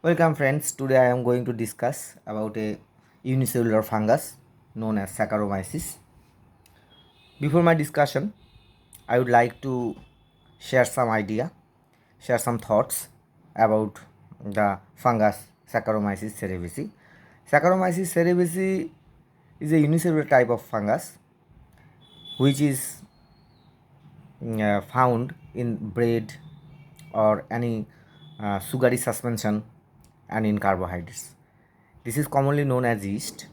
Welcome friends. Today I am going to discuss about a unicellular fungus known as Saccharomyces. Before my discussion, I would like to share share some thoughts about the fungus Saccharomyces cerevisiae. Saccharomyces cerevisiae is a unicellular type of fungus which is found in bread or any sugary suspension and in carbohydrates. This is commonly known as yeast.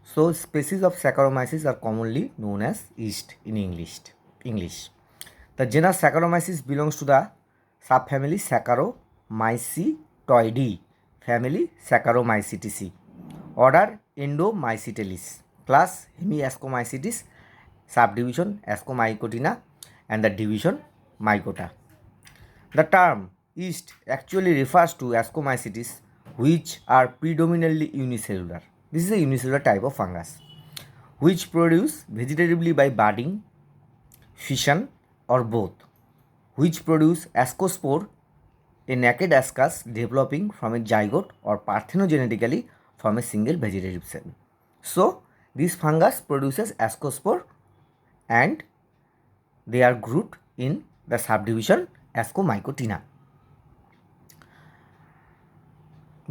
So species of Saccharomyces are commonly known as yeast in English. The genus Saccharomyces belongs to the subfamily Saccharomycetoideae, family Saccharomycetaceae, order Endomycetelis, class Hemiascomycetes, subdivision Ascomycotina, and the division Mycota. The term yeast actually refers to Ascomycetes, which are predominantly unicellular. This is a unicellular type of fungus which produce vegetatively by budding, fission, or both, which produce ascospore, a naked ascus developing from a zygote or parthenogenetically from a single vegetative cell. So, this fungus produces ascospore and they are grouped in the subdivision Ascomycotina.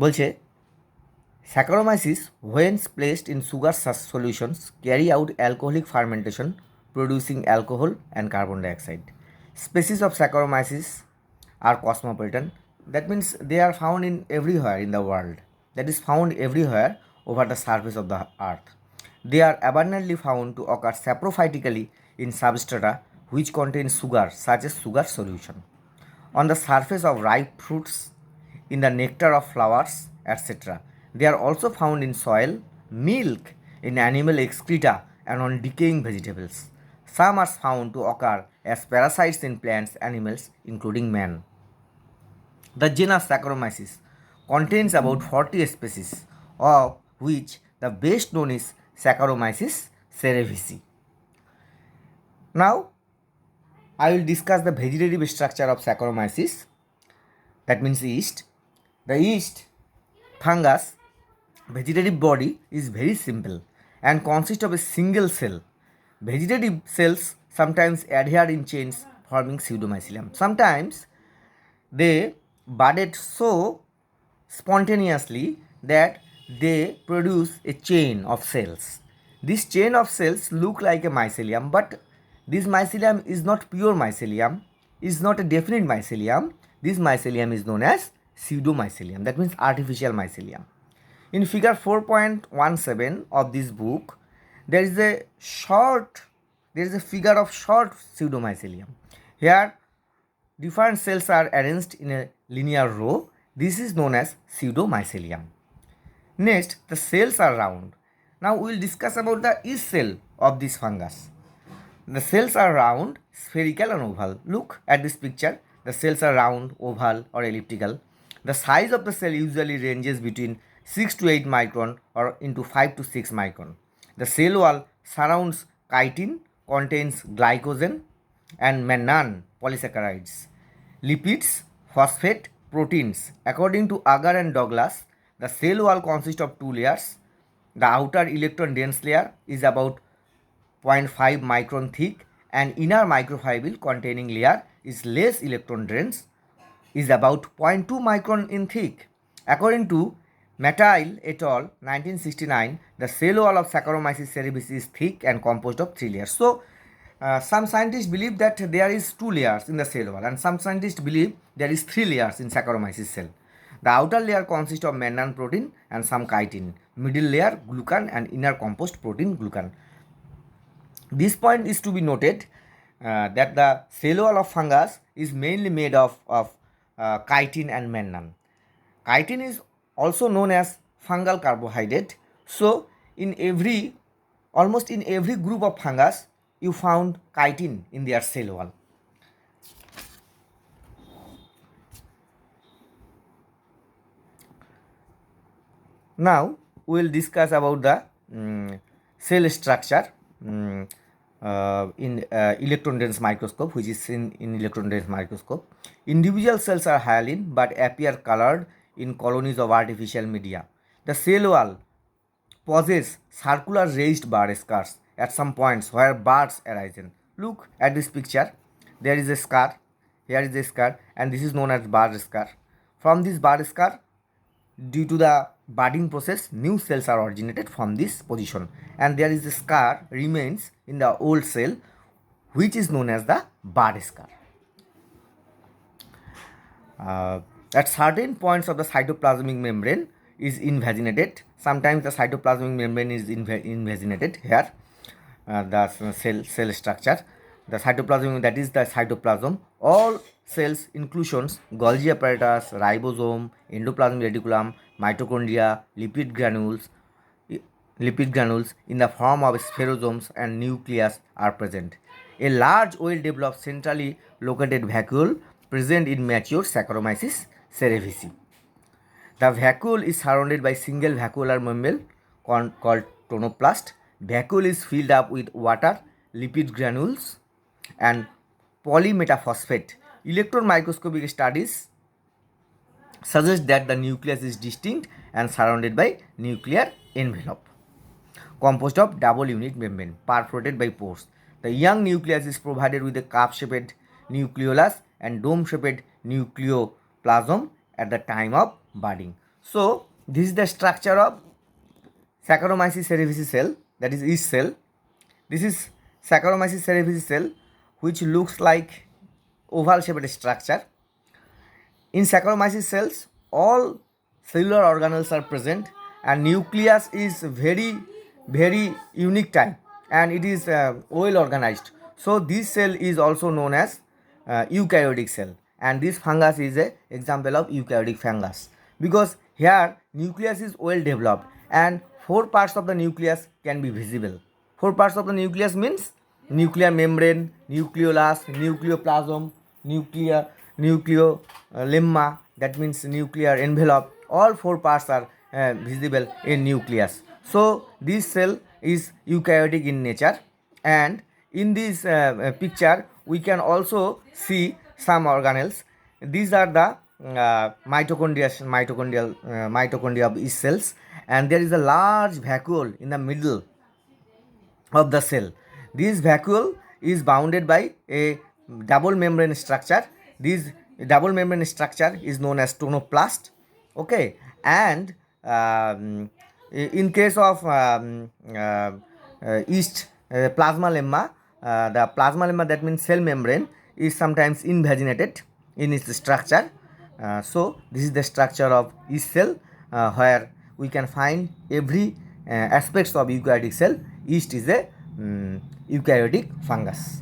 বলছে Saccharomyces, when placed in sugar solutions, carry out alcoholic fermentation, producing alcohol and carbon dioxide. Species of Saccharomyces are cosmopolitan. That means they are found in everywhere in the world. That is found everywhere over the surface of the earth. They are abundantly found to occur saprophytically in substrata which contain sugar, such as sugar solution, on the surface of ripe fruits, in the nectar of flowers, etc. They are also found in soil, milk, in animal excreta, and on decaying vegetables. Some are found to occur as parasites in plants, animals, including man. The genus Saccharomyces contains about 40 species, of which the best known is Saccharomyces cerevisiae. Now, I will discuss the vegetative structure of Saccharomyces, that means yeast. The yeast fungus vegetative body is very simple and consists of a single cell. Vegetative cells sometimes adhere in chains forming pseudomycelium. Sometimes they budded so spontaneously that they produce a chain of cells. This chain of cells look like a mycelium, but this mycelium is not pure mycelium, is not a definite mycelium. This mycelium is known as pseudomycelium, that means artificial mycelium. In figure 4.17 of this book, there is a figure of short pseudomycelium. Here different cells are arranged in a linear row. This is known as pseudomycelium. Next, the cells are round. Now we will discuss about the yeast cell of this fungus. The cells are round, spherical and oval. Look at this picture. The cells are round, oval or elliptical. The size of the cell usually ranges between 6 to 8 micron or into 5 to 6 micron. The cell wall surrounds chitin, contains glycogen and mannan polysaccharides, lipids, phosphate, proteins. According to Agar and Douglas, the cell wall consists of two layers. The outer electron dense layer is about 0.5 micron thick and inner microfibril containing layer is less electron dense, is about 0.2 micron in thick. According to Matile et al. 1969, the cell wall of Saccharomyces cerevisiae is thick and composed of 3 layers. So, some scientists believe that there is 2 layers in the cell wall and some scientists believe there is 3 layers in Saccharomyces cell. The outer layer consists of mannan protein and some chitin, middle layer glucan and inner composed protein glucan. This point is to be noted that the cell wall of fungus is mainly made of chitin and mannan. Chitin is also known as fungal carbohydrate. So, almost in every group of fungus, you found chitin in their cell wall. Now, we will discuss about the cell structure in electron dense microscope, which is seen in electron dense microscope. Individual cells are hyaline but appear colored in colonies of artificial media. The cell wall possess circular raised bar scars at some points where bars arise. Look at this picture. There is a scar. Here is a scar, and this is known as bar scar. From this bar scar, due to the budding process, new cells are originated from this position, and there is a scar remains in the old cell, which is known as the bar scar. At certain points of the cytoplasmic membrane is invaginated. Sometimes the cytoplasmic membrane is invaginated. Here, the cell structure, the cytoplasm, that is the cytoplasm. All cells inclusions Golgi apparatus, ribosome, endoplasmic reticulum, mitochondria, lipid granules in the form of spherosomes and nucleus are present. A large well-developed centrally located vacuole present in mature Saccharomyces cerevisiae. The vacuole is surrounded by single vacuolar membrane called tonoplast. Vacuole is filled up with water, lipid granules, and polymetaphosphate. Electron microscopic studies suggest that the nucleus is distinct and surrounded by nuclear envelope composed of double unit membrane perforated by pores. The young nucleus is provided with a cup-shaped nucleolus and dome-shaped nucleoplasm at the time of budding. So, this is the structure of Saccharomyces cerevisiae cell, that is yeast cell. This is Saccharomyces cerevisiae cell, which looks like oval-shaped structure. In Saccharomyces cells, all cellular organelles are present, and nucleus is very unique type, and it is well organized. So this cell is also known as eukaryotic cell, and this fungus is a example of eukaryotic fungus, because here nucleus is well developed and 4 parts of the nucleus can be visible. 4 parts of the nucleus means nuclear membrane, nucleolus, nucleoplasm, nucleolemma, that means nuclear envelope. All 4 parts are visible in nucleus. So this cell is eukaryotic in nature, and in this picture we can also see some organelles. These are the mitochondria of yeast cells, and there is a large vacuole in the middle of the cell. This vacuole is bounded by a double membrane structure. This double membrane structure is known as tonoplast. Okay, and in case of yeast plasma lemma, the plasma lemma, that means cell membrane, is sometimes invaginated in its structure. So this is the structure of yeast cell, where we can find every aspects of eukaryotic cell. Yeast is a eukaryotic fungus.